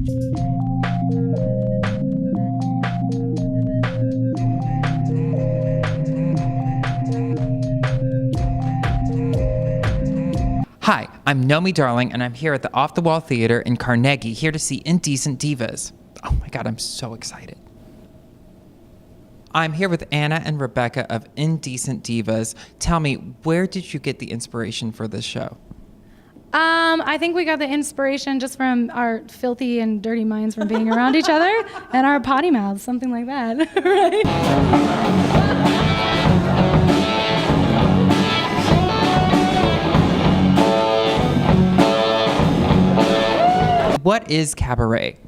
Hi, I'm Nomi Darling, and I'm here at the Off the Wall Theater in Carnegie, here to see Indecent Divas. Oh my God, I'm so excited. I'm here with Anna and Rebecca of Indecent Divas. Tell me, where did you get the inspiration for this show? I think we got the inspiration just from our filthy and dirty minds from being around each other and our potty mouths, something like that, right? What is Cabaret?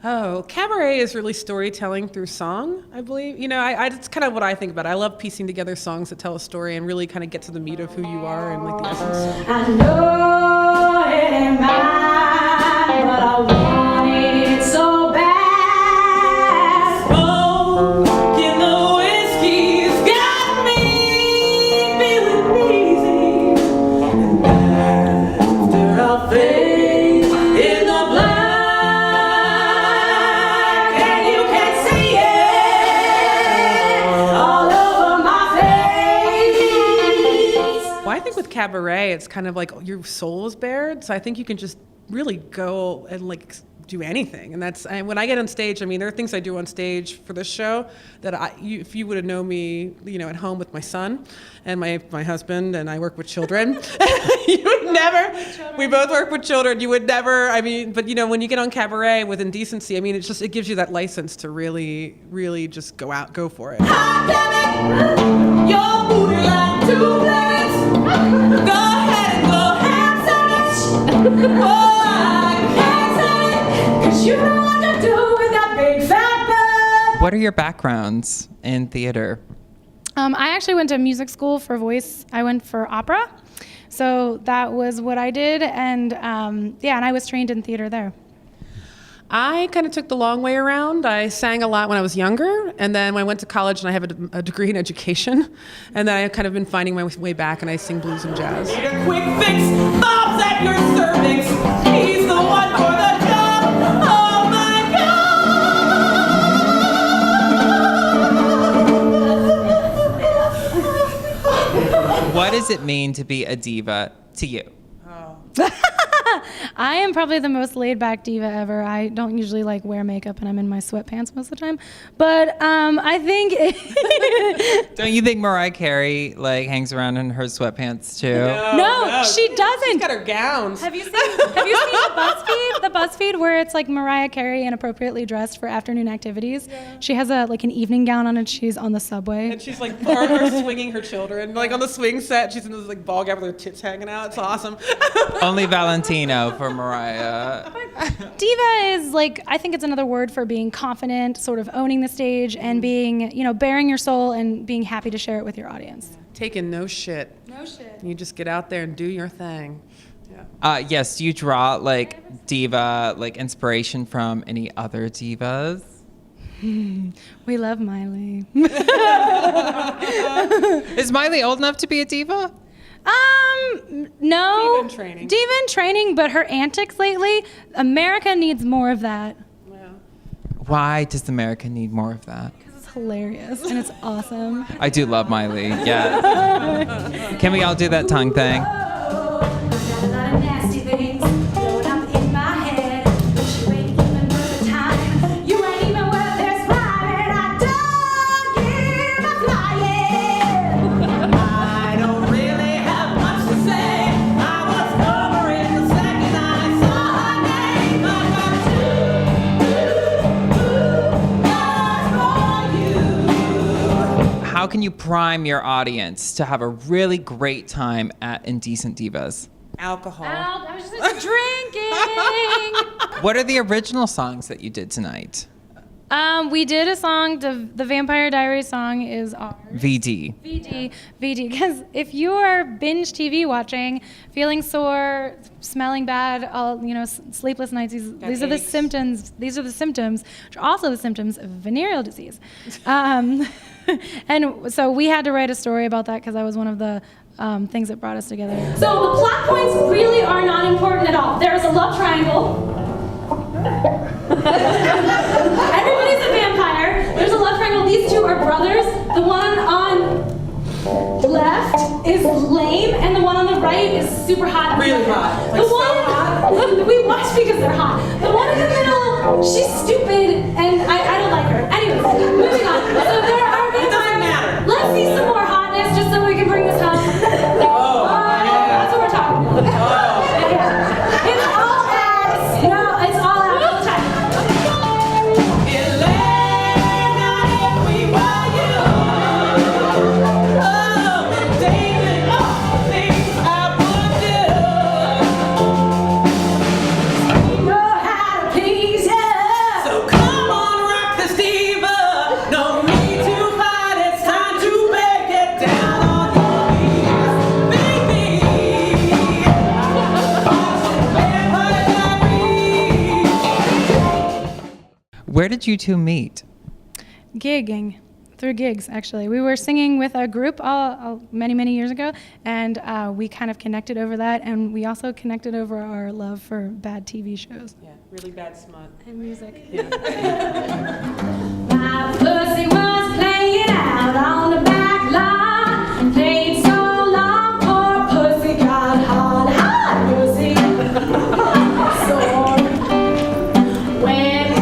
Oh, Cabaret is really storytelling through song, I believe. You know, it's kind of what I think about. I love piecing together songs that tell a story and really kind of get to the meat of who you are and like the essence. I know it ain't mine, but I want it so bad. Smoking the whiskey's got me feeling easy. And after I'll fade in the black. I think with Cabaret, it's kind of like your soul is bared, so I think you can just really go and like do anything. And when I get on stage, I mean, there are things I do on stage for this show that if you would have known me, you know, at home with my son and my husband, and I work with children, you would never. We both work with children. You would never. I mean, but you know, when you get on Cabaret with Indecency, I mean, it gives you that license to really, really just go for it. Hot damn it, your booty like 2 planets. Go ahead and go have sex. Oh, I can't say it, 'cause you know what to do with that big fat butt. What are your backgrounds in theater? I actually went to music school for voice. I went for opera. So that was what I did. And and I was trained in theater there. I kind of took the long way around. I sang a lot when I was younger, and then when I went to college and I have a degree in education, and then I've kind of been finding my way back, and I sing blues and jazz. Need a quick fix, Bob's at your cervix. He's the one for the job. Oh my God! What does it mean to be a diva to you? I am probably the most laid-back diva ever. I don't usually like wear makeup, and I'm in my sweatpants most of the time. But I think Don't you think Mariah Carey like hangs around in her sweatpants too? No, she doesn't. She's got her gowns. Have you seen the BuzzFeed? The BuzzFeed where it's like Mariah Carey inappropriately dressed for afternoon activities. Yeah. She has an evening gown on and she's on the subway. And she's like swinging her children like on the swing set. She's in this like ball gown with her tits hanging out. It's awesome. Only Valentino for Mariah. Diva is like, I think it's another word for being confident, sort of owning the stage and being, you know, bearing your soul and being happy to share it with your audience. Taking no shit. No shit. You just get out there and do your thing. Yes, do you draw like diva, like inspiration from any other divas? We love Miley. Is Miley old enough to be a diva? No. Diva in training. Diva in training, but her antics lately, America needs more of that. Yeah. Why does America need more of that? Because it's hilarious and it's awesome. I do love Miley, yeah. Can we all do that tongue thing? Got a lot of nasty things blowing up in my head. But you ain't even worth the time. You ain't even worth this ride, and I don't give a flying. I don't really have much to say. I was covering the second I saw her name. I got two for you. How can you prime your audience to have a really great time at Indecent Divas? Alcohol. I was just drinking. What are the original songs that you did tonight? We did a song, the Vampire Diaries song is ours. VD. VD, because if you are binge TV watching, feeling sore, smelling bad, all sleepless nights, these are the symptoms. These are the symptoms, which are also the symptoms of venereal disease. And so we had to write a story about that because that was one of the things that brought us together. So the plot points really are not important at all. There is a love triangle. The one on left is lame, and the one on the right is super hot. Really hot. Like The so one hot. we watch because they're hot. The one in the middle, she's stupid, and I don't like her. Anyways, moving on. So there are It doesn't matter. Let's see some more hotness, just so we can bring this home. That's what we're talking about. Yeah. It's all ass. No, it's all ass all the time. Where did you two meet? Gigging. Through gigs, actually. We were singing with a group many years ago, and we kind of connected over that, and we also connected over our love for bad TV shows. Yeah, really bad smut. And music. My pussy was playing out on the back lawn. Played so long, poor pussy got hard. Hot pussy. Sore. Wet.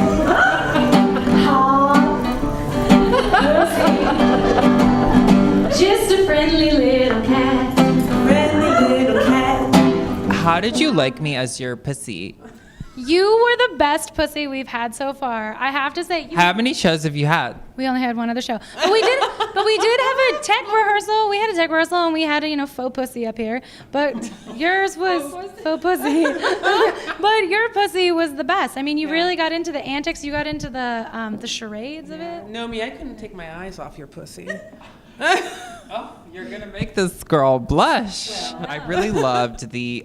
Hot. Pussy. Just a friendly little cat. Friendly little cat. How did you like me as your pussy? You were the best pussy we've had so far. I have to say. How many shows have you had? We only had one other show, but we did have a tech rehearsal. We had a tech rehearsal, and we had a faux pussy up here. But yours was faux pussy. But your pussy was the best. I mean, you really got into the antics. You got into the charades of it. Nomi, I couldn't take my eyes off your pussy. Oh, you're gonna make this girl blush. I really loved the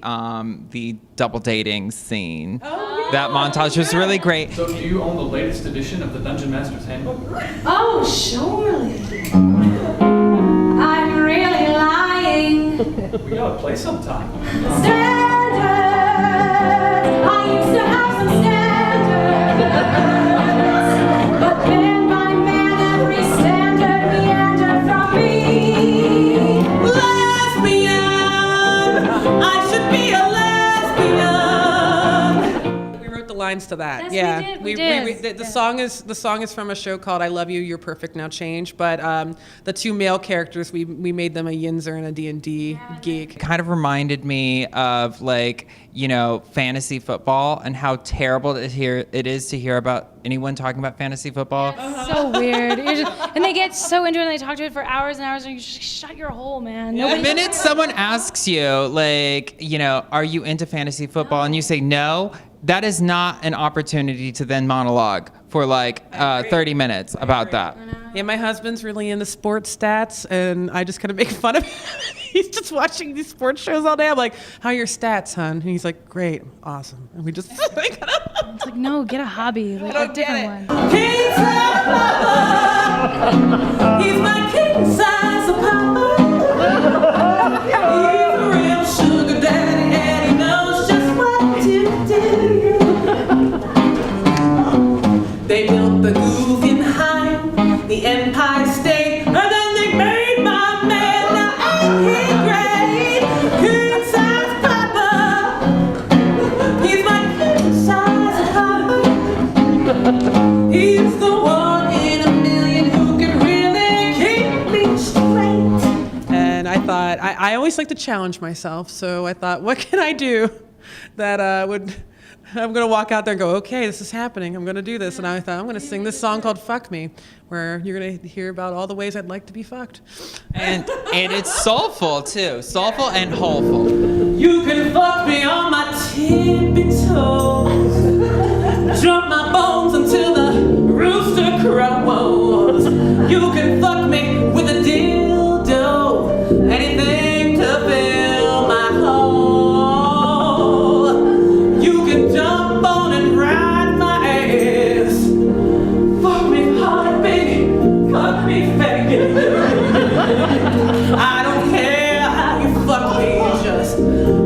double dating scene. That montage was really great. So do you own the latest edition of the Dungeon Master's Handbook? Oh, surely. I'm really lying. We gotta play sometime. Standards. I used to have some standards. But man by man, every standard meandered from me. Lesbian. I should be a lesbian. We wrote the lines to that. Yes, Yeah, we did. the song is from a show called "I Love You, You're Perfect, Now Change." But the two male characters, we made them a Yinzer and a D&D geek. Kind of reminded me of fantasy football and how terrible it is to hear about anyone talking about fantasy football. So weird. And they get so into it, and they talk to it for hours and hours, and you just shut your hole, man. The minute someone asks you, are you into fantasy football, and you say no, that is not an opportunity to then monologue for 30 minutes about that. Yeah, my husband's really into sports stats, and I just kind of make fun of him. He's just watching these sports shows all day. I'm like, "How are your stats, hun?" And he's like, "Great, awesome." And we just It's like, no, get a hobby, like a different one. King size papa. He's my king size papa. He's a real sugar daddy, and he knows just what to do. They built the Guggenheim, the Empire State, and then they made my man. Now ain't he great? King size papa. He's my king size papa. He's the one in a million who can really keep me straight. And I thought, I always like to challenge myself. So I thought, what can I do that I'm going to walk out there and go, okay, this is happening. I'm going to do this. And I thought, I'm going to sing this song called Fuck Me, where you're going to hear about all the ways I'd like to be fucked. And it's soulful, too. Soulful and wholeful. You can fuck me on my tippy toes. Jump my bones until the rooster crows. You can fuck me with a dildo. Anything to fill my hole. You can jump on and ride my ass. Fuck me hard, baby. Fuck me faggot. I don't care how you fuck me, just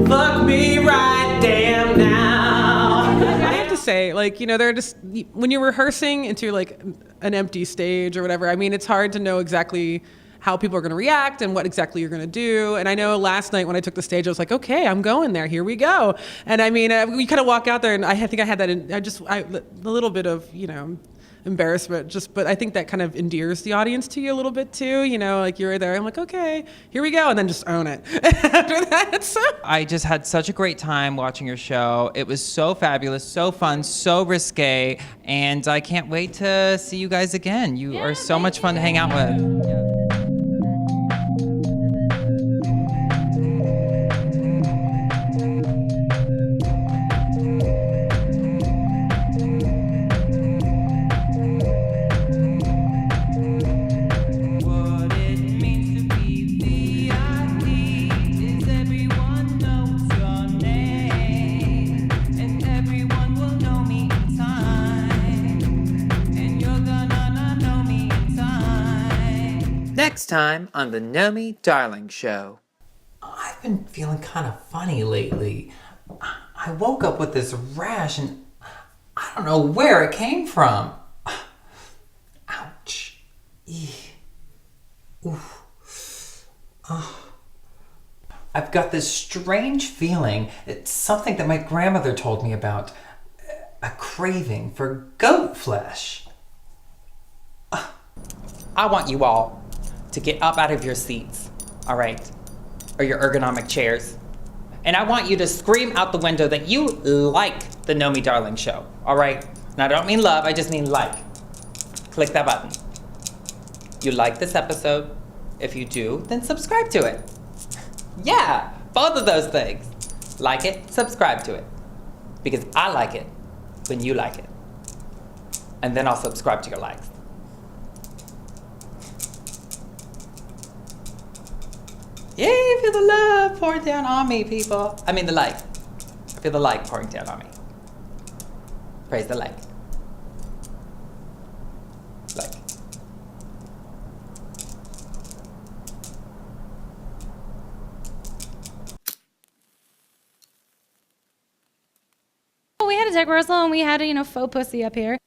fuck me right damn now. Like, you know, they're just, when you're rehearsing into like an empty stage or whatever, I mean, it's hard to know exactly how people are going to react and what exactly you're going to do. And I know last night when I took the stage, I was like, okay, I'm going there. Here we go. And I mean, we kind of walk out there, and I think I had that a little bit of, you know, embarrassment, but I think that kind of endears the audience to you a little bit too. You know, like you're there, I'm like, okay, here we go. And then just own it after that. So. I just had such a great time watching your show. It was so fabulous, so fun, so risque, and I can't wait to see you guys again. You are so much fun to hang out with. Yeah. Next time on the Nomi Darling Show. I've been feeling kind of funny lately. I woke up with this rash and I don't know where it came from. Ouch. Oof. I've got this strange feeling. It's something that my grandmother told me about. A craving for goat flesh. I want you all to get up out of your seats, all right? Or your ergonomic chairs. And I want you to scream out the window that you like the Nomi Darling Show, all right? And I don't mean love, I just mean like. Click that button. You like this episode? If you do, then subscribe to it. Yeah, both of those things. Like it, subscribe to it. Because I like it when you like it. And then I'll subscribe to your likes. Yay, I feel the love pouring down on me, people. I mean the like. I feel the like pouring down on me. Praise the like. Like. We had a tech rehearsal and we had a, faux pussy up here.